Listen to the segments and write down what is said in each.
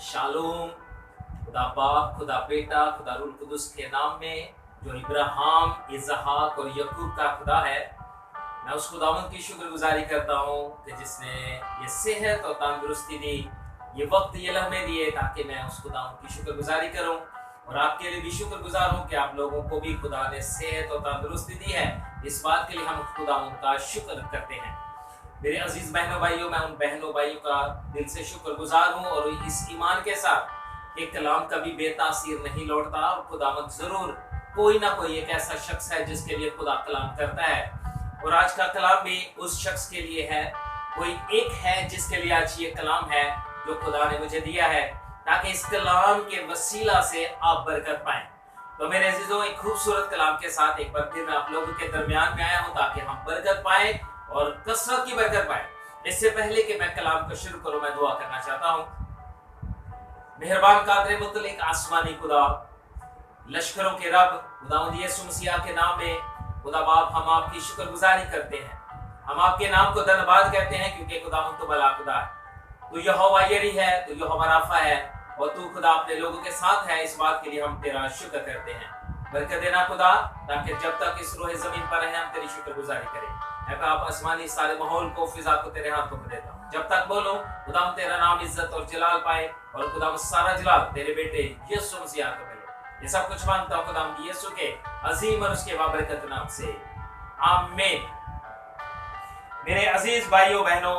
Shalom. खुदा बाप, खुदा बेटा, खुदा रूह कुदुस के नाम में, जो इब्राहिम, इसहाक और यकूब का खुदा है, मैं उस खुदावंद की शुक्रगुजारी करता हूँ कि जिसने ये सेहत और तंदुरुस्ती दी, ये वक्त, ये लम्हे दिए ताकि मैं उस खुदावंद की शुक्रगुजारी करूँ और आपके लिए भी शुक्रगुजार हूँ कि आप लोगों को भी खुदा ने सेहत और तंदुरुस्ती दी है। इस बात के लिए हम खुदावंद का शुक्र करते हैं। मेरे अजीज बहनों भाइयों, मैं उन बहनों भाइयों का दिल से शुक्रगुजार हूँ और इस ईमान के साथ कि कलाम कभी बेतासीर नहीं लौटता और खुदावंद जरूर कोई ना कोई एक ऐसा शख्स है जिसके लिए खुदा कलाम करता है। और आज का कलाम भी उस शख्स के लिए है। कोई एक है जिसके लिए आज ये कलाम है जो खुदा ने मुझे दिया है ताकि इस कलाम के वसीला से आप बरकत पाएं। तो मेरे अजीजों, एक खूबसूरत कलाम के साथ एक बार फिर मैं आप लोगों के दरमियान में आया हूं ताकि हम बरकत पाएं और कसरत की बरकत पाएं। इससे पहले कि मैं कलाम को शुरू करूं, मैं दुआ करना चाहता हूं। मेहरबान कादिर मुतलिक आसमानी खुदा, लश्करों के रब, खुदावंद यीशु मसीह के नाम में खुदा बाप, हम आपकी शुक्रगुजारी करते हैं। हम आपके नाम को धन्यवाद कहते हैं क्योंकि खुदावंद तो भला खुदा है। तू यहोवा यरी है, तू यहोवा राफा है और तू खुदा अपने लोगों के साथ है। इस बात के लिए हम तेरा शुक्र करते हैं। बरकत देना खुदा, ताकि जब तक इस रोहे जमीन पर रहे हम तेरी शुक्रगुजारी करें। आप आसमानी सारे माहौल को, फिजा को तेरे हाथों में देता हूँ। जब तक बोलो खुदा तेरा नाम इज्जत और जलाल पाए और खुदा सारा जलाल तेरे बेटे यीशु मसीह को मिले। ये सब कुछ मांगता हूँ खुदा यीशु के अजीम और उसके बाबरकत नाम से, आमीन। मेरे अजीज भाइयों बहनों,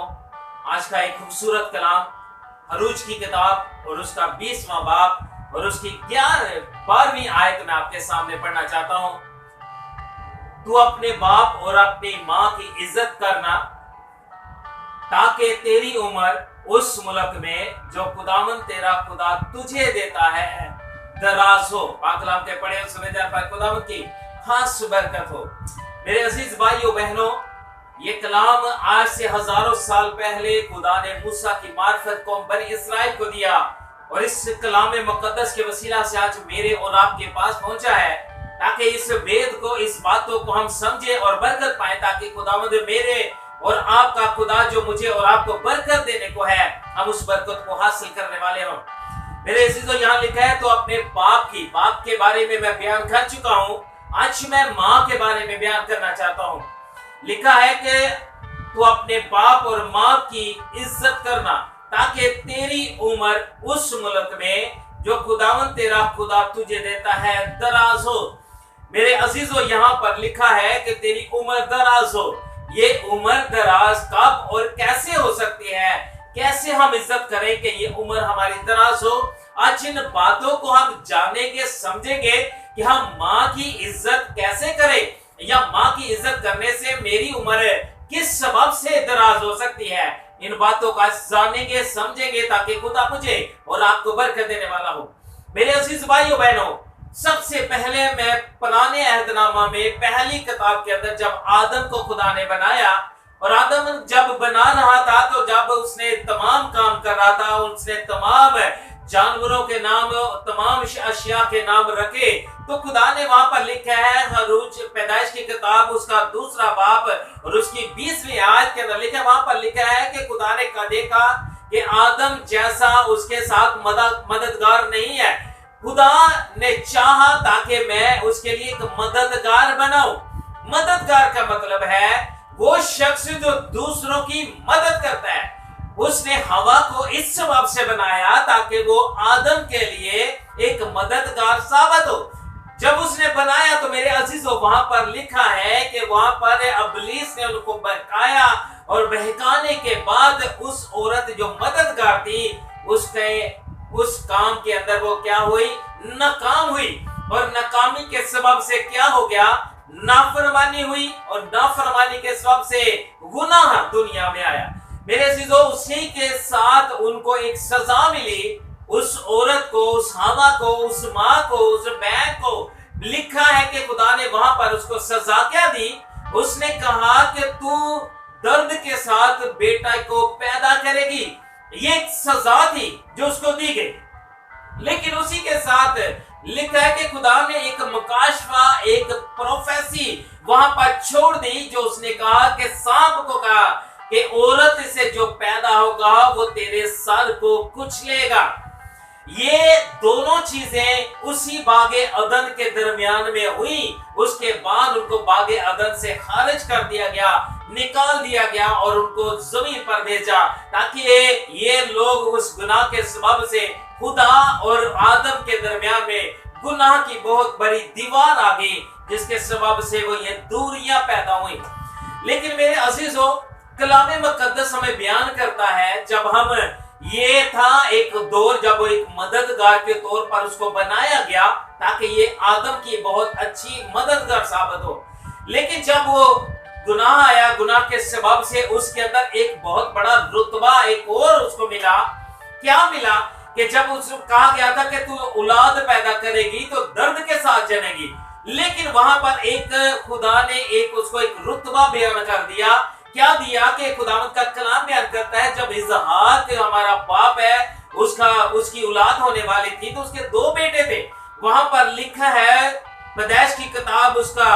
आज का एक खूबसूरत कलाम हरूज की किताब और उसका 20वां बाब और उसकी 12वीं आयत में आपके सामने पढ़ना चाहता हूं। तू अपने बाप और अपनी मां की इज्जत करना ताकि तेरी उम्र उस मुल्क में जो खुदावंद तेरा खुदा तुझे देता है दराज हो। पाकलाम के पढ़े सुने पर खुदावंद की खास बरकत हो। मेरे अजीज भाइयों बहनों, ये कलाम आज से हजारों साल पहले खुदा ने मूसा की मार्फत कौम बनी इस्राइल को दिया और इस कलाम मुकद्दस के वसीला से आज मेरे और आपके पास पहुंचा है ताकि इस वेद को, इस बातों को हम समझे और बरकत पाए, ताकि खुदावंद मेरे और आपका खुदा जो मुझे और आपको बरकत देने को है, हम उस बरकत को हासिल करने वाले हों। मेरे अजीजों, यहाँ लिखा है तो अपने बाप के बारे में मैं बयान कर चुका हूँ। आज मैं माँ के बारे में बयान करना चाहता हूँ। लिखा है कि तू अपने बाप और माँ की इज्जत करना ताकि तेरी उम्र उस मुल्क में जो खुदावंद तेरा खुदा तुझे देता है दराज हो। मेरे अजीजों, यहाँ पर लिखा है कि तेरी उम्र दराज हो। ये उम्र दराज कब और कैसे हो सकती है? कैसे हम इज्जत करें कि ये उम्र हमारी दराज हो? आज इन बातों को हम जानेंगे, समझेंगे कि हम माँ की इज्जत कैसे करें या माँ की इज्जत करने से मेरी उम्र किस सबब से दराज हो सकती है। इन बातों का जानेंगे, समझेंगे ताकि खुदा मुझे और आपको बरकत देने वाला हो। मेरे अजीज भाइयों बहनों, सबसे पहले मैं पुराने अहदनामा में पहली किताब के अंदर जब आदम को खुदा ने बनाया और आदम जब बना रहा था तो जब उसने तमाम काम कर रहा था, उसने तमाम जानवरों के नाम, तमाम अशिया के नाम रखे, तो खुदा ने वहां पर लिखा है हरूज पैदाइश की किताब उसका 2रा बाब और उसकी 20वीं आयत के अंदर लिखा, वहां पर लिखा है कि खुदा ने देखा कि आदम जैसा उसके साथ मददगार नहीं है। खुदा ने चाहा ताकि मैं उसके लिए एक मददगार बनाऊं। मददगार का मतलब है वो शख्स जो दूसरों की मदद करता है। उसने हवा को इस सबब से बनाया ताकि वो आदम के लिए एक मददगार साबित हो। जब उसने बनाया तो मेरे अजीजों, वहां पर लिखा है कि वहां पर इब्लीस ने उनको बहकाया और बहकाने के बाद उस औरत जो मददगार थी उसके उस काम के अंदर वो क्या हुई? नाकाम हुई। और नाकामी के सबब से क्या हो गया? नाफरमानी हुई और नाफरमानी के सबब से गुनाह दुनिया में आया। मेरे अजीजों, उसी के साथ उनको एक सजा मिली। उस औरत को, उस हवा को, उस माँ को, उस बहन को लिखा है कि खुदा ने वहां पर उसको सजा क्या दी? उसने कहा कि तू दर्द के साथ बेटा को पैदा करेगी। ये एक सजा थी जो उसको दी गई। लेकिन उसी के साथ लिखा है कि खुदा ने एक मुकाशफा, एक प्रोफेसी वहां पर छोड़ दी, जो उसने कहा कि सांप को कहा कि औरत से जो पैदा होगा वो तेरे सर को कुचलेगा। ये दोनों चीजें उसी बागे अदन के दरमियान में हुई। उसके बाद उनको बागे अदन से खारिज कर दिया गया, निकाल दिया गया और उनको जमीन पर भेजा, ताकि ये लोग उस गुनाह के सबब से खुदा और आदम के दरमियान में गुनाह की बहुत बड़ी दीवार आ गई, जिसके सबब से वो ये दूरियां पैदा हुई। लेकिन मेरे अजीजों, कलाम मुकद्दस हमें बयान करता है, जब हम ये था एक दौर जब वो एक मददगार के तौर पर उसको बनाया गया ताकि ये आदम की बहुत अच्छी मददगार साबित हो। लेकिन जब वो गुनाह आया, गुनाह के सबब से उसके अंदर एक बहुत बड़ा रुतबा एक और उसको मिला। क्या मिला कि जब उसको कहा गया था कि तू औलाद पैदा करेगी तो दर्द के साथ जनेगी, लेकिन वहां पर एक खुदा ने एक उसको एक रुतबा बयान कर दिया। क्या दिया कि खुदावंद का कलाम बयान करता है, जब इसहाक हमारा बाप है उसकी औलाद होने वाली थी तो उसके 2 बेटे थे। वहां पर लिखा है पैदाइश की किताब उसका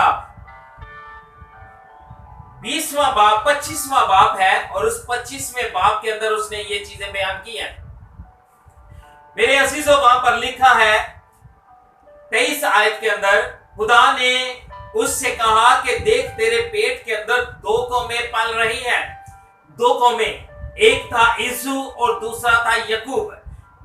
20वां बाब 25वां बाब है, और उस 25वें बाब के अंदर उसने ये चीजें बयान की हैं। मेरे अजीजों, वहां पर लिखा है 23 आयत के अंदर, खुदा ने उससे कहा कि देख तेरे पेट के अंदर 2 कौमें पल रही हैं। 2 कौमें, एक था ईसु और दूसरा था यकूब।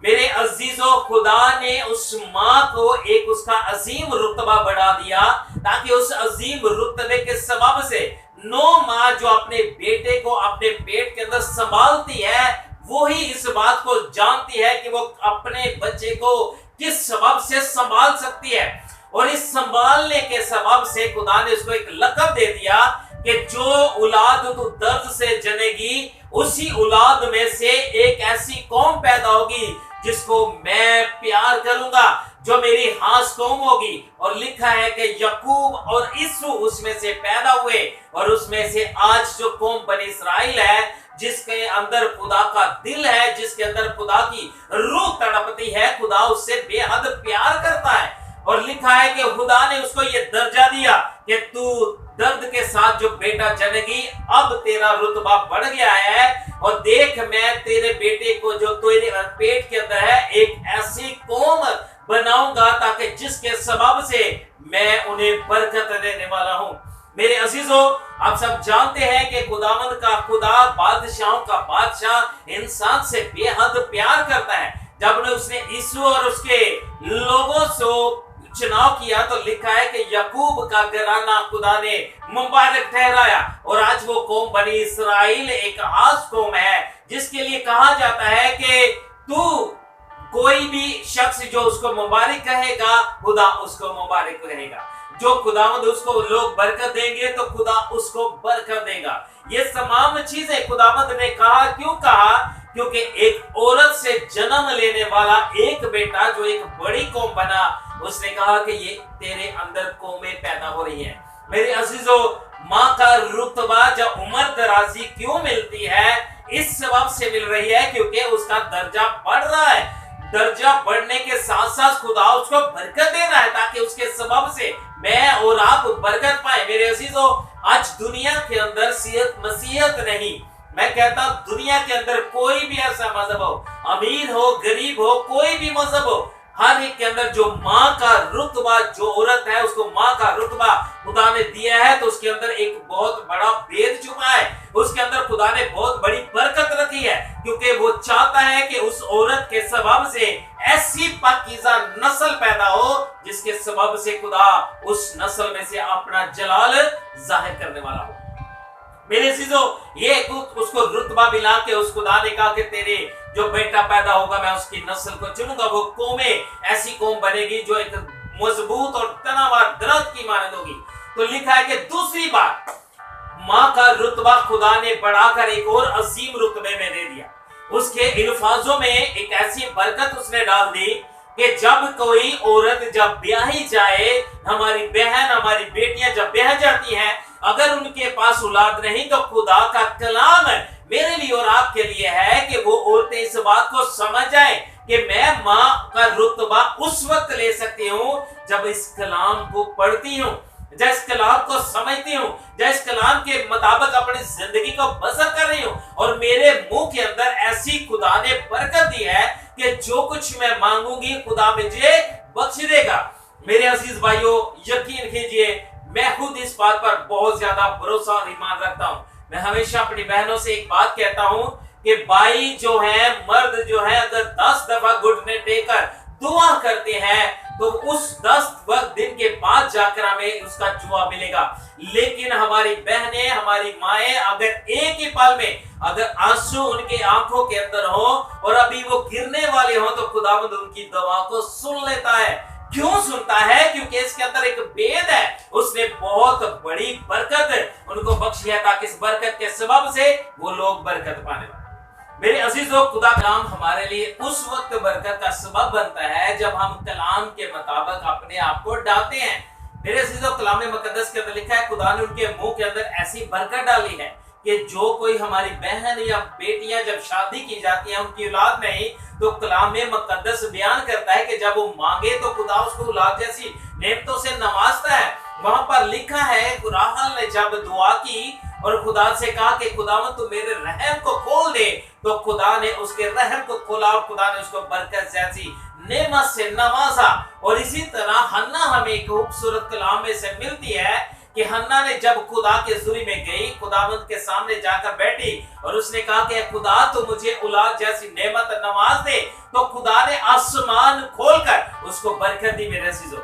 मेरे अजीजों, खुदा ने उस मां को एक उसका अजीम रुतबा बढ़ा दिया, ताकि उस अजीम रुतबे के सबब से 9 मां जो अपने बेटे को अपने पेट के अंदर संभालती है, वो ही इस बात को जानती है कि वो अपने बच्चे को किस सबब से संभाल सकती है। और इस संभालने के सबब से खुदा ने उसको एक लक़ब दे दिया कि जो औलाद तू दर्द से जनेगी, उसी औलाद में से एक ऐसी कौम पैदा होगी जिसको मैं प्यार करूंगा, जो मेरी खास कौम होगी। और लिखा है कि यकूब और ईसु उसमें से पैदा हुए, और उसमें से आज जो कौम बनी इस्राइल है, जिसके अंदर खुदा का दिल है, जिसके अंदर खुदा की रूह तड़पती है, खुदा उससे बेहद प्यार करता है। और लिखा है कि खुदा ने उसको ये दर्जा दिया कि तू दर्द के साथ जो बेटा जनेगी, अब तेरा रुतबा बढ़ गया है, और देख मैं तेरे बेटे को जो तेरे पेट के अंदर है एक ऐसी कौम बनाऊंगा ताकि जिसके सबब से मैं उन्हें बरकत देने वाला हूं। मेरे अजीजों, आप सब जानते हैं कि खुदावंद का खुदा, बादशाहों का बादशाह इंसान से बेहद प्यार करता है। जब उसने यीशु और उसके लोगों से चुनाव किया तो लिखा है कि यकूब का घराना खुदा ने मुबारक ठहराया, और आज वो कौम बनी इस्राइल एक खास कौम है, जिसके लिए कहा जाता है कि तू कोई भी शख्स जो उसको मुबारक कहेगा, खुदा उसको मुबारक कहेगा। जो खुदावंद उसको लोग बरकत देंगे तो खुदा उसको बरकत देगा। ये तमाम चीजें खुदावंद ने कहा। क्यों कहा? क्योंकि एक औरत से जन्म लेने वाला एक बेटा जो एक बड़ी कौम बना, उसने कहा कि ये तेरे अंदर कौमें पैदा हो रही हैं। मेरे अजीजों, माँ का रुतबा जब उम्र दराजी क्यों मिलती है? इस सबब से मिल रही है क्योंकि उसका दर्जा बढ़ रहा है। दर्जा बढ़ने के साथ साथ खुदा उसको बरकत दे रहा है, ताकि उसके सबब से मैं और आप बरकत पाए। मेरे अजीजों, आज दुनिया के अंदर मसीहत नहीं, मैं कहता दुनिया के अंदर कोई भी ऐसा मजहब हो, अमीर हो गरीब हो, कोई भी मजहब हो, हर एक के अंदर जो माँ का रुतबा, जो औरत है उसको माँ का रुतबा खुदा ने दिया है, तो उसके अंदर एक बहुत बड़ा भेद छुपा है। उसके अंदर खुदा ने बहुत बड़ी बरकत रखी है, क्योंकि वो चाहता है कि उस औरत के सबब से ऐसी पाकीज़ा नस्ल पैदा हो जिसके सबब से खुदा उस नस्ल में से अपना जलाल जाहिर करने वाला हो। मेरे चीजों, ये उसको रुतबा मिला के उस खुदा ने कहा कि तेरे जो बेटा पैदा होगा मैं उसकी नस्ल को चुनूंगा, वो कौमें ऐसी कौम बनेगी जो एक मजबूत और तनावर दरख्त की मानद होगी। तो लिखा है कि दूसरी बात, माँ का रुतबा खुदा ने बढ़ाकर एक और अजीम रुतबे में दे दिया। उसके अल्फाजों में एक ऐसी बरकत उसने डाल दी कि जब कोई औरत जब ब्याही जाए, हमारी बहन हमारी बेटियां जब ब्याह जाती हैं, अगर उनके पास औलाद नहीं तो खुदा का कलाम मेरे लिए और आपके लिए है कि वो औरतें इस बात को समझ जाए कि मैं माँ का रुतबा उस वक्त ले सकती हूँ जब इस कलाम को पढ़ती हूँ, जब इस कलाम को समझती हूँ, जब इस कलाम के मुताबिक अपनी जिंदगी को बसर कर रही हूँ। और मेरे मुंह के अंदर ऐसी खुदा ने बरकत दी है कि जो कुछ मैं मांगूंगी खुदा मुझे बख्श देगा। मेरे अजीज भाइयों, यकीन कीजिए मैं खुद इस बात पर बहुत ज्यादा भरोसा और ईमान रखता हूं। मैं हमेशा अपनी बहनों से एक बात कहता हूं कि भाई जो है, मर्द जो है, अगर 10 दफा घुटने टेकर दुआ करते हैं तो उस 10 दिन के बाद जाकर हमें उसका जवाब मिलेगा। लेकिन हमारी बहनें, हमारी माएं अगर एक ही पल में अगर आंसू उनके आंखों के अंदर हो और अभी वो गिरने वाले हो तो खुदावंद उनकी दुआ को सुन लेता है। क्यों सुनता है? क्योंकि इसके अंदर एक भेद है। उसने बहुत बड़ी बरकत उनको बख्शी है ताकि इस बरकत के सबब से वो लोग बरकत पाने लगे। मेरे अजीजों, खुदा कलाम हमारे लिए उस वक्त बरकत का सबब बनता है जब हम कलाम के मुताबिक अपने आप को डालते हैं। मेरे अजीजों, कलाम मुकद्दस के अंदर लिखा है खुदा ने उनके मुंह के अंदर ऐसी बरकत डाली है कि जो कोई हमारी बहन या बेटियां जब शादी की जाती हैं, उनकी औलाद नहीं, तो कलाम मुकद्दस बयान करता है कि जब वो मांगे तो खुदा उसको औलाद जैसी नेमतों से नवाजता है। वहां पर लिखा है राहल ने जब दुआ की और खुदा से कहा कि खुदावंद तू मेरे रहम को खोल दे, तो खुदा ने उसके रहम को खोला और खुदा ने उसको बरकत जैसी नेमत से नवाजा। और इसी तरह हन्ना हमें एक खूबसूरत कलाम में से मिलती है कि हन्ना ने जब खुदा के हुजूरी में गई, खुदावंद के सामने जाकर बैठी और उसने कहा कि खुदा तो मुझे औलाद जैसी नेमत नवाज दे, तो खुदा ने आसमान खोलकर उसको बरकत दी। मेरे अजीजों,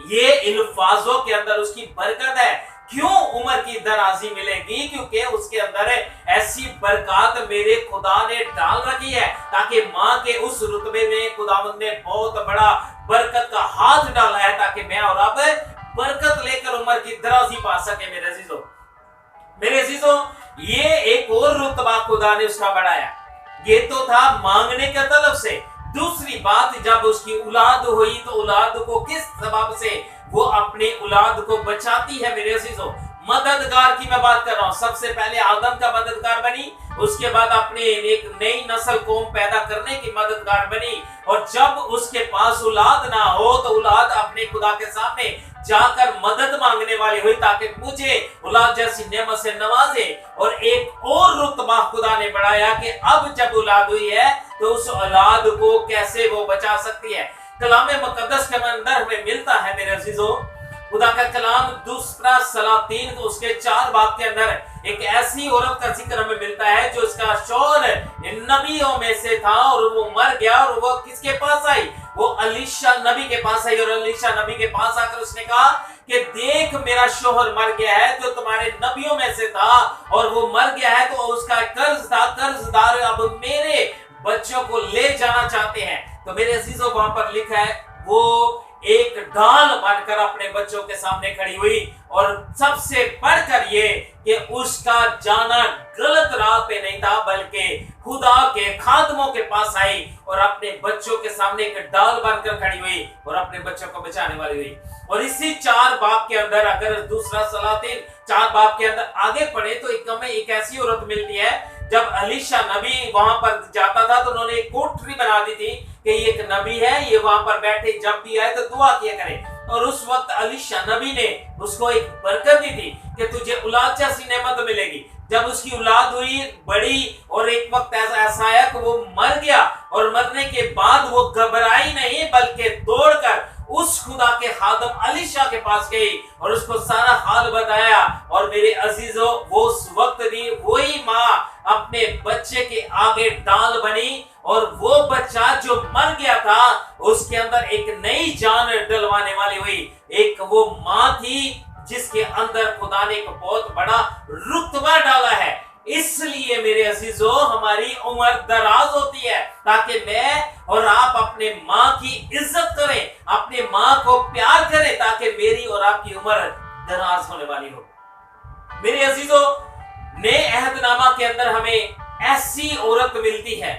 ये अल्फाजों के अंदर उसकी बरकत है। क्यों? उम्र की दराजी मिलेगी, क्योंकि उसके अंदर ऐसी बरकत मेरे खुदा ने डाल रखी है ताकि मां के उस रुतबे में खुदावंद ने बहुत बड़ा बरकत का हाथ डाला है ताकि मैं और अब बरकत लेकर उम्र की दराजी पा सके। मेरे अजीजों, ये एक और रुतबा खुदा ने उसका बढ़ाया। ये तो था मांगने के तलब से। दूसरी बात, जब उसकी औलाद हुई तो औलाद को किस सबब से वो अपने औलाद को बचाती है। मेरे अजीजों, मददगार की मैं बात कर रहा हूं। सबसे पहले आदम का मददगार बनी, उसके बाद अपने एक नई नस्ल कौम पैदा करने की मददगार बनी। और जब उसके पास औलाद ना हो तो औलाद अपने खुदा के सामने जाकर मदद मांगने वाली हुई ताकि मुझे औलाद जैसी नेमत से नवाजे। और एक और रुतबा खुदा ने बढ़ाया कि अब जब औलाद हुई है तो उस औलाद को कैसे वो बचा सकती है। कलाम मुकद्दस के अंदर हमें मिलता है मेरे अजीजों, खुदा का कलाम दूसरा सलातीन को उसके 4 बाब के अंदर एक ऐसी औरत का जिक्र हमें मिलता है जो इसका शौहर नबियों में से था और वो मर गया। और वो किसके पास आई? वो अलीशा नबी के पास आई। और अलीशा नबी के पास आकर उसने कहा कि देख मेरा शौहर मर गया है जो तुम्हारे नबियों में से था और वो मर गया है, तो उसका कर्जदार अब मेरे बच्चों को ले जाना चाहते हैं। तो मेरे अजीजों, वहां पर लिखा है वो एक ढाल बनकर अपने बच्चों के सामने खड़ी हुई। और सबसे बढ़कर ये कि उसका जाना गलत राह पे नहीं था, बल्कि खुदा के खादमों के पास आई और अपने बच्चों के सामने एक ढाल बनकर खड़ी हुई और अपने बच्चों को बचाने वाली हुई। और इसी 4 बाब के अंदर अगर दूसरा सलातीन 4 बाब के अंदर आगे पढ़े तो एक ऐसी औरत मिलती है। जब अलीशा नबी वहां पर जाता था तो उन्होंने एक कोठरी बना दी थी कि ये एक नबी है, ये वहां पर बैठे, जब भी आए तो दुआ किया करे। और उस वक्त अलीशा नबी ने उसको एक बरकत दी थी कि तुझे औलाद जैसी नेमत मिलेगी। जब उसकी औलाद हुई बड़ी और एक वक्त ऐसा आया कि वो मर गया और मरने के बाद वो घबराई नहीं बल्कि दौड़कर उस खुदा के खादम अलीशा के पास गई और उसको सारा हाल बताया। और मेरे अजीजों, वो उस वक्त भी वही माँ अपने बच्चे के आगे डाल बनी और वो बच्चा जो मर गया था उसके अंदर एक नई जान डलवाने वाली हुई। एक वो माँ थी जिसके अंदर खुदा ने एक बहुत बड़ा रुतबा डाला है। इसलिए मेरे अजीजों, हमारी उम्र दराज होती है ताकि मैं और आप अपने माँ की इज्जत करें, अपने माँ को प्यार करें, ताकि मेरी और आपकी उम्र दराज होने वाली हो। मेरे अजीजों, नए अहदनामा के अंदर हमें ऐसी औरत मिलती है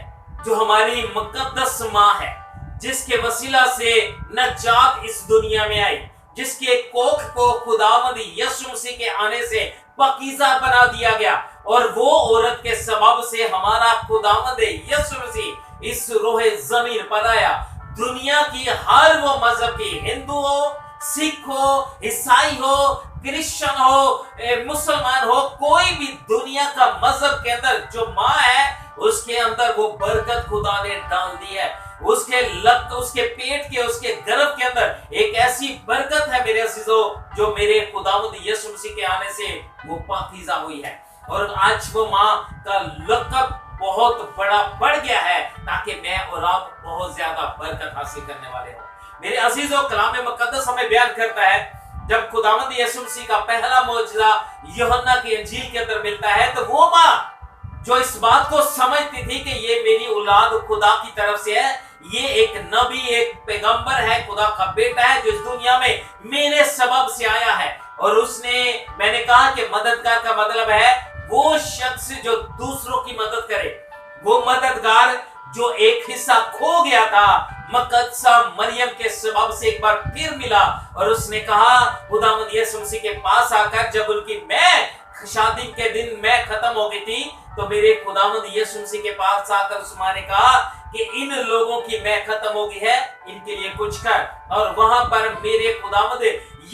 जो हमारी मुकद्दस माँ है, जिसके वसीला से नजात इस दुनिया में आई, जिसके कोख को खुदावंद यीशु मसीह के आने से पाकीज़ा बना दिया गया। और वो औरत के सबब से हमारा खुदावंद यीशु मसीह इस रोहे जमीन पर आया। दुनिया की हर वो मजहब की, हिंदू हो, सिख हो, ईसाई हो, क्रिश्चियन हो, मुसलमान हो, कोई भी दुनिया का मजहब के अंदर जो माँ है उसके अंदर वो बरकत खुदा ने डाल दी है। उसके पेट के, उसके गर्भ के अंदर एक ऐसी बरकत है मेरे अजीजों, जो मेरे खुदावंद यीशु मसीह के आने से वो पाकीज़ा हुई है। और आज वो माँ का लक़ब बहुत बड़ा बढ़ गया है, ताकि मैं और आप बहुत ज्यादा बरकत हासिल करने वाले हो। मेरे अजीजों, कलाम मुकद्दस हमें बयान करता है, जब खुदावंद यीशु मसीह का पहला मौजज़ा यूहन्ना की इंजील के अंदर मिलता है, तो वो माँ जो इस बात को समझती थी कि ये मेरी औलाद खुदा की तरफ से है, ये एक नबी, एक पैगंबर है, खुदा का बेटा है, जो इस दुनिया में मेरे सबब से आया है। और उसने, मैंने कहा कि मददगार का मतलब है वो शख्स जो दूसरों की मदद करे, वो मददगार जो एक हिस्सा खो गया था, मुकद्दसा मरियम के सबब से एक बार फिर मिला। और उसने कहा खुदावंद यीशु मसीह के पास आकर, जब उनकी मैं शादी के दिन मैं खत्म हो गई थी, तो मेरे खुदावंद यीशु मसीह के पास आकर उस माँ ने कहा कि इन लोगों की मैं खत्म हो गई है, इनके लिए कुछ कर। और वहां पर मेरे खुदावंद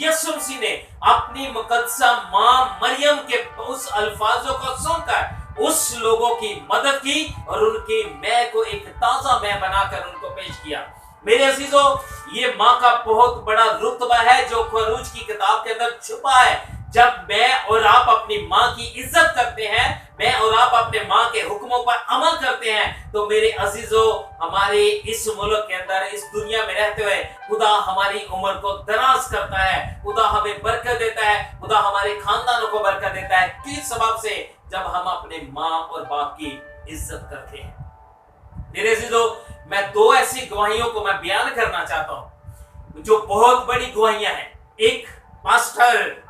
यीशु मसीह ने अपनी मुकद्दसा माँ मरियम के उस अल्फाजों को सुनकर उस लोगों की मदद की और उनकी मैं को एक ताजा मैं बनाकर उनको पेश किया। मेरे अजीजों, ये माँ का बहुत बड़ा रुतबा है जो खरूज की किताब के अंदर छुपा है। जब मैं और आप अपनी माँ की इज्जत करते हैं, मैं और आप अपने माँ के हुक्मों पर अमल करते हैं, तो मेरे अजीजों, हमारे इस मुल्क के अंदर, इस दुनिया में रहते हुए खुदा हमारी उम्र को दराज करता है, खुदा हमें बरकत देता है, खुदा हमारे खानदानों को बरकत देता है, किस सबब से? जब हम अपने माँ और बाप की इज्जत करते हैं। मेरे अजीजों, मैं दो ऐसी गवाहियों को मैं बयान करना चाहता हूं जो बहुत बड़ी गवाहियां हैं। एक पास्टर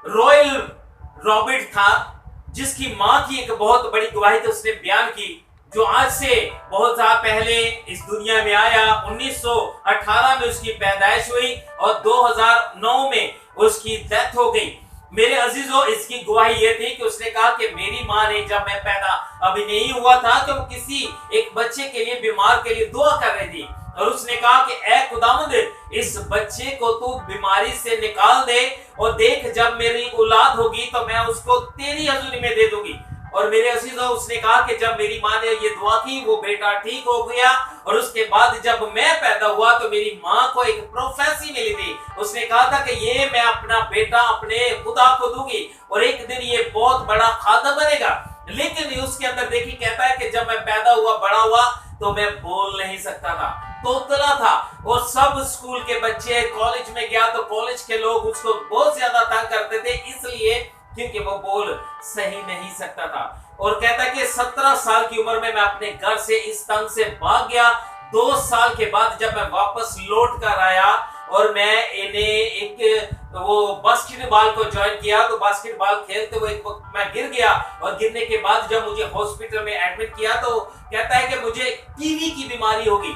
रॉयल रॉबर्ट था, जिसकी मां की एक बहुत बड़ी गवाही तो उसने बयान की, जो आज से बहुत साल पहले इस दुनिया में आया। 1918 में उसकी पैदाइश हुई और 2009 में उसकी डेथ हो गई। मेरे अजीजों, इसकी गवाही यह थी कि उसने कहा कि मेरी मां ने, जब मैं पैदा अभी नहीं हुआ था, तो किसी एक बच्चे के लिए, बीमार के लिए दुआ कर रही थी, और उसने कहा कि ऐ खुदावंद, इस बच्चे को तू बीमारी से निकाल दे, और देख जब मेरी औलाद होगी तो मैं उसको तेरी हजूरी में दे दूंगी। और मेरे अजीजों, उसने कहा कि जब मेरी माँ ने ये दुआ की, वो बेटा ठीक हो गया। और उसके बाद जब मैं पैदा हुआ तो मेरी माँ को एक प्रोफेसी मिली थी। उसने कहा था कि ये मैं अपना बेटा अपने खुदा को दूंगी और एक दिन ये बहुत बड़ा खादम बनेगा। लेकिन उसके अंदर देखिए, कहता है कि जब मैं पैदा हुआ, बड़ा हुआ, तो मैं बोल नहीं सकता था, तोतला था। और सब स्कूल के बच्चे, कॉलेज में गया तो कॉलेज के लोग उसको बहुत ज्यादा तंग करते थे, इसलिए क्योंकि वो बोल सही नहीं सकता था। और कहता है कि 17 साल की उम्र में मैं अपने घर से इस तंग से भाग गया। 2 साल के बाद जब मैं वापस लौट कर आया और मैं इन्हें एक वो बास्केटबॉल को ज्वाइन किया, तो बास्केटबॉल खेलते हुए एक वक्त मैं गिर गया, और गिरने के बाद जब मुझे हॉस्पिटल में एडमिट किया, तो कहता है कि मुझे टीबी की बीमारी होगी।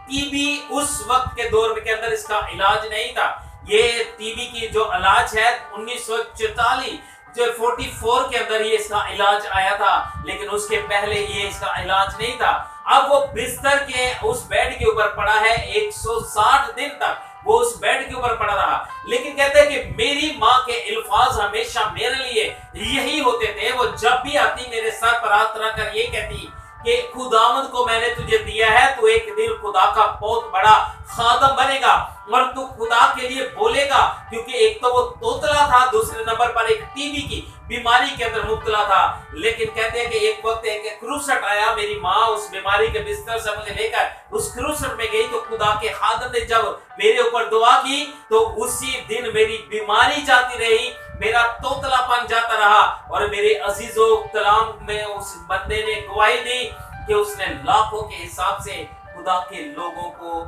टीबी उस वक्त के दौर के अंदर इसका इलाज नहीं था। ये टीबी की जो इलाज है 1944 44 के अंदर ये इसका इलाज आया था, लेकिन उसके पहले ये इसका इलाज नहीं था। अब वो बिस्तर के उस बेड के ऊपर पड़ा है, 160 दिन तक वो उस बेड के ऊपर पड़ा रहा। लेकिन कहते हैं कि मेरी माँ के अल्फाज हमेशा मेरे लिए यही होते थे। वो जब भी आती मेरे सर पर हाथ रखकर ये कहती कि खुदावंद को मैंने तुझे दिया है, तू एक दिन खुदा का बहुत बड़ा खादम बनेगा और तू खुदा के लिए बोलेगा। क्योंकि एक तो वो तोतला था, दूसरे नंबर पर एक टीबी की बीमारी के अंदर मुब्तला था। लेकिन कहते हैं कि एक वक्त एक क्रूसट आया, मेरी माँ उस बीमारी के बिस्तर से मुझे लेकर उस क्रूसट में गई, तो खुदा के खादम ने जब मेरे ऊपर दुआ की, तो उसी दिन मेरी बीमारी जाती रही, मेरा तोतलापन जाता रहा। और मेरे अजीजों, कलाम में उस बंदे ने गवाही दी कि उसने लाखों के हिसाब से खुदा के लोगों को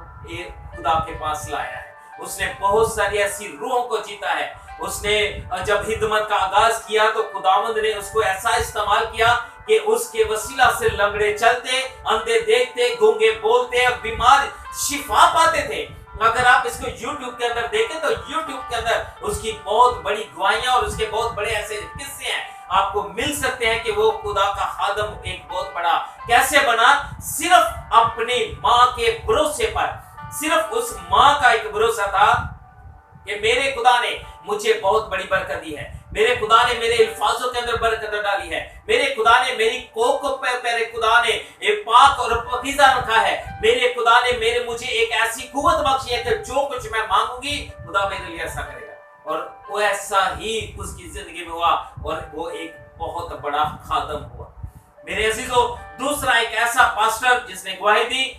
खुदा के पास लाया है। उसने बहुत सारी ऐसी रूहों को जीता है। उसने जब हिदमत का आगाज किया, तो खुदावंद ने उसको ऐसा इस्तेमाल किया कि उसके वसीला से लंगड़े चलते, अंधे देखते, गूंगे बोलते, बीमार शिफा पाते थे। अगर आप इसको YouTube के अंदर देखें, तो YouTube के अंदर उसकी बहुत बड़ी गवाहियां और उसके बहुत बड़े ऐसे किस्से हैं, आपको मिल सकते हैं कि वो खुदा का खादम एक बहुत बड़ा कैसे बना। सिर्फ अपनी माँ के भरोसे पर, सिर्फ उस माँ का एक भरोसा था कि मेरे खुदा ने मुझे बहुत बड़ी बरकत दी है। मेरे खुदा ने मेरे अल्फाजों के अंदर बरकत डाली है, मेरे खुदा ने मेरी कोख को मेरे खुदा ने एक पाक और पकीज़ा रखा है, मेरे खुदा ने मेरे मुझे एक ऐसी कुव्वत बख्शी है कि जो कुछ मैं मांगूंगी खुदा मेरे लिए ऐसा करेगा। और वो ऐसा ही उसकी जिंदगी में हुआ और वो एक बहुत बड़ा खादम हुआ। मेरे अजीजों, दूसरा एक ऐसा पास्टर जिसने गवाही दी,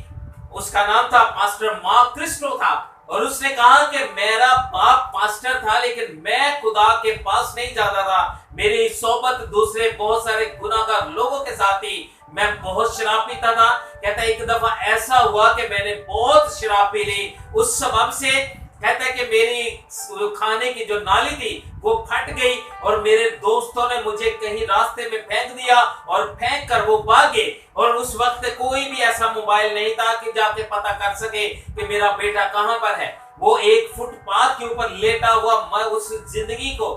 उसका नाम था पास्टर मार्क क्रिस्टो था, और उसने कहा कि मेरा बाप पास्टर था लेकिन मैं खुदा के पास नहीं जाता था, मेरी सोबत दूसरे बहुत सारे गुनाहगार लोगों के साथ थी, मैं बहुत शराब पीता था। कहता है एक दफा ऐसा हुआ कि मैंने बहुत शराब पी ली, उस सबब से कहता है कि मेरी खाने की जो नाली थी वो फट गई और मेरे दोस्तों ने मुझे कहीं रास्ते में फेंक दिया और फेंक कर वो भागे। और उस वक्त कोई भी ऐसा मोबाइल नहीं था कि जाके पता कर सके कि मेरा बेटा कहां पर है। वो एक फुटपाथ के ऊपर लेटा हुआ उस जिंदगी को,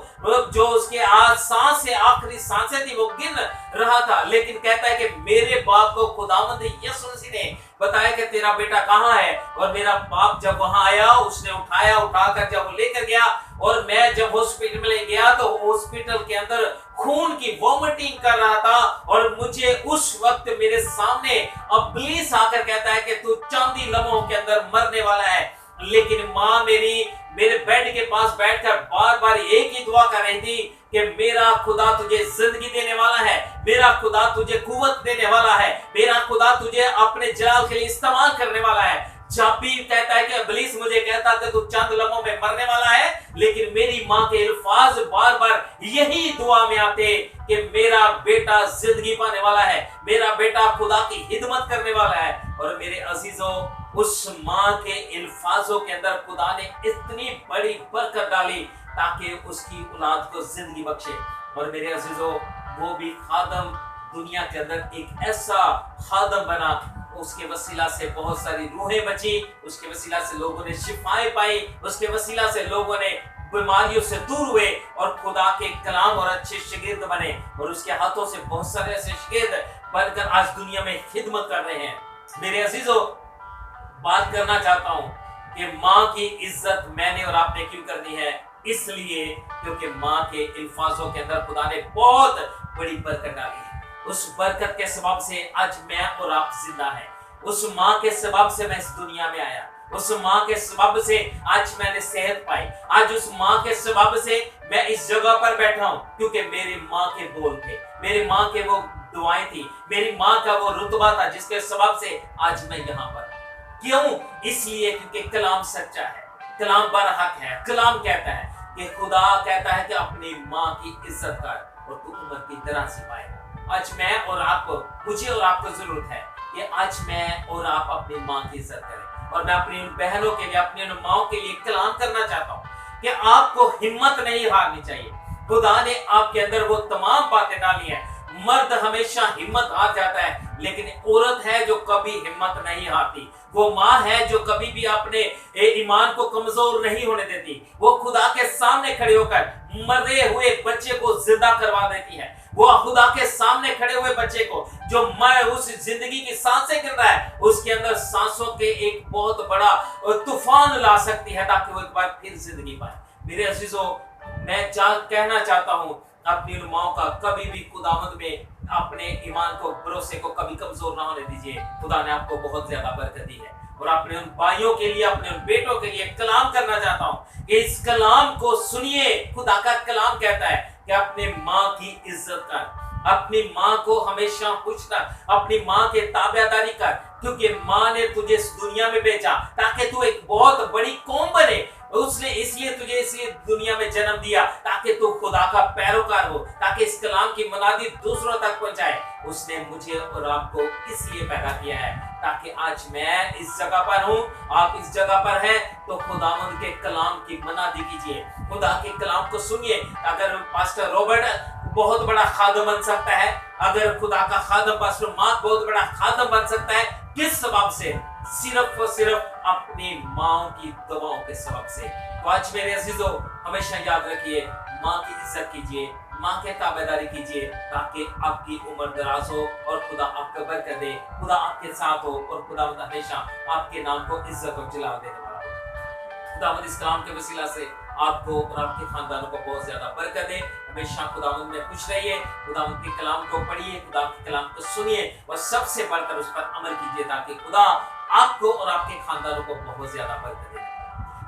जो उसके आज सांस से आखिरी सांसें थी वो गिन रहा था। लेकिन कहता है कि मेरे बाप को खुदावंद यीशु मसीह ने बताया कि तेरा बेटा कहां है, और मेरा बाप जब वहां आया उसने उठाकर जब वो लेकर गया, और मैं जब हॉस्पिटल में गया तो हॉस्पिटल के अंदर खून की वॉमिटिंग कर रहा था, और मुझे उस वक्त मेरे सामने इब्लीस आकर कहता है कि तू चंद ही लम्हों के अंदर मरने वाला है। लेकिन माँ मेरे बेड के पास बैठकर बार बार एक ही दुआ कर रही थी कि मेरा खुदा तुझे जिंदगी देने वाला है, मेरा खुदा तुझे कुव्वत देने वाला है, मेरा खुदा तुझे अपने जलाल के लिए इस्तेमाल करने वाला है। जब भी कहता है कि इब्लीस मुझे कहता कि तू चंद लम्हों में मरने वाला है, लेकिन मेरी माँ के अल्फाज बार बार यही दुआ में आते कि मेरा बेटा जिंदगी पाने वाला है, मेरा बेटा खुदा की खिदमत करने वाला है। और मेरे अजीजों, उस माँ के अल्फाजों के अंदर खुदा ने इतनी बड़ी बरकत डाली ताकि उसकी औलाद को जिंदगी बख्शे। और मेरे अजीजों, वो भी खादम दुनिया के अंदर एक ऐसा खादम बना, उसके वसीला से बहुत सारी रूहें बची, उसके वसीला से लोगों ने शिफाएं पाई, उसके वसीला से लोगों ने बीमारियों से दूर हुए और खुदा के कलाम और अच्छे शागिर्द बने, और उसके हाथों से बहुत सारे ऐसे शागिर्द बनकर आज दुनिया में खिदमत कर रहे हैं। मेरे अजीजों, बात करना चाहता हूं कि माँ की इज्जत मैंने और आपने क्यों करनी है, इसलिए क्योंकि माँ के अल्फाजों के अंदर खुदा ने बहुत बड़ी बरकत डाली है। उस बरकत के सबब से आज मैं और आप जिंदा हैं, उस माँ के सबब से मैं इस दुनिया में आया, उस माँ के सबब से आज मैंने सेहत पाई, आज उस माँ के सबब से मैं इस जगह पर बैठा हूँ, क्योंकि मेरी माँ के बोल थे, मेरी माँ के वो दुआएं थी, मेरी माँ का वो रुतबा था जिसके सबब से आज मैं यहाँ पर। क्यों? इसलिए क्योंकि कलाम सच्चा है, कलाम बरहक है। कलाम कहता है कि खुदा कहता है कि अपनी माँ की इज्जत कर और तू उम्र की तरह से पाएगा। आज मैं और आपको, मुझे और आपको जरूरत है कि आज मैं और आप अपनी माँ की इज्जत करें। और मैं अपनी बहनों के लिए, अपनी माओं के लिए कलाम करना चाहता हूँ कि आपको हिम्मत नहीं हारनी चाहिए। खुदा ने आपके अंदर वो तमाम बातें डाली है। मर्द हमेशा हिम्मत हार जाता है, लेकिन औरत है जो कभी हिम्मत नहीं हारती। वो माँ है जो कभी भी अपने ईमान को कमजोर नहीं होने देती। वो खुदा के सामने खड़े होकर मरे हुए बच्चे को जिंदा करवा देती है। वो खुदा के सामने खड़े हुए बच्चे को जो मर उस जिंदगी की सांसें गिर रहा है, उसके अंदर सांसों के एक बहुत बड़ा तूफान ला सकती है ताकि वो एक बार फिर जिंदगी पाए। मेरे अजीजों, मैं कहना चाहता हूँ अपनी माओं का कभी भी खुदावंद में अपने ईमान को, भरोसे को कभी कमजोर ना होने दीजिए। खुदा ने आपको बहुत ज्यादा बरकत दी है। और अपने उन भाइयों के लिए, अपने उन बेटों के लिए कलाम करना चाहता हूँ कि इस कलाम को सुनिए। खुदा का कलाम कहता है कि अपने माँ की इज्जत कर, अपनी माँ को हमेशा खुश कर, अपनी माँ के ताबेदारी कर, क्योंकि माँ ने तुझे इस दुनिया में भेजा ताकि तू एक बहुत बड़ी कौम बने। उसने इसलिए तुझे इसलिए दुनिया में जन्म दिया ताकि तू खुदा का पैरोकार हो, ताकि इस कलाम की मुनादी दूसरों तक पहुंचाए। उसने मुझे और आपको इसलिए पैदा किया है ताकि आज मैं इस जगह पर हूँ, आप इस जगह पर हैं, तो खुदावंद के कलाम की मुनादी कीजिए, खुदा के कलाम को सुनिए। अगर पास्टर रॉबर्ट बहुत बड़ा खादम बन सकता है, अगर खुदा का खादम पास्टर मार्क बहुत बड़ा खादम बन सकता है, किस सबब से? सिर्फ और सिर्फ अपनी माँ की दुआओं के सबब से। तो आज मेरे अजीजों, हमेशा याद रखिए, माँ की इज्जत कीजिए, माँ के ताबेदारी कीजिए, ताकि आपकी उम्र दराज हो और खुदा आपको बरकत दे, खुदा आपके साथ हो और खुदा हमेशा आपके नाम को इज्जत और जलाल देने वाला हो। खुदा इस कलाम के वसीला से आपको और आपके खानदानों को बहुत ज्यादा बरकत दे। हमेशा खुदावंद में खुश रहिए, खुदावंद के कलाम को पढ़िए, खुदा के कलाम को सुनिए और सबसे बढ़कर उस पर अमल कीजिए ताकि खुदा आपको और आपके खानदानों को बहुत ज्यादा बरकत दे।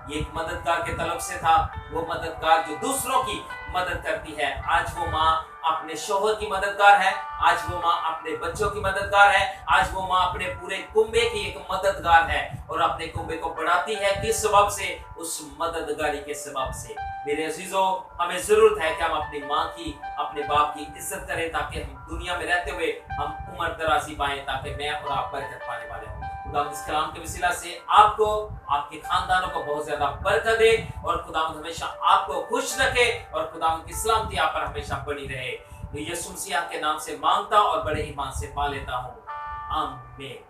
ये एक मददगार के तलब से था, वो मददगार जो दूसरों की मदद करती है। आज वो माँ अपने शोहर की मददगार है, आज वो माँ अपने बच्चों की मददगार है, आज वो माँ अपने पूरे कुंबे की एक मददगार है और अपने कुंबे को बढ़ाती है। किस सबब से? उस मददगारी के सबब से। मेरे अजीजों, हमें जरूरत है कि हम अपनी माँ की, अपने बाप की इज्जत करें ताकि हम दुनिया में रहते हुए हम उम्र दराजी पाएं, ताकि मैं और आप बरकत पाने वाले हों। खुदा इस कलाम के वसीला से आपको, आपके खानदानों को बहुत ज्यादा बरकत दे और खुदा हमेशा आपको खुश रखे और खुदा की सलामती आप पर हमेशा बनी रहे। यीशु मसीह के नाम से मांगता और बड़े ईमान से पा लेता हूँ, आमीन।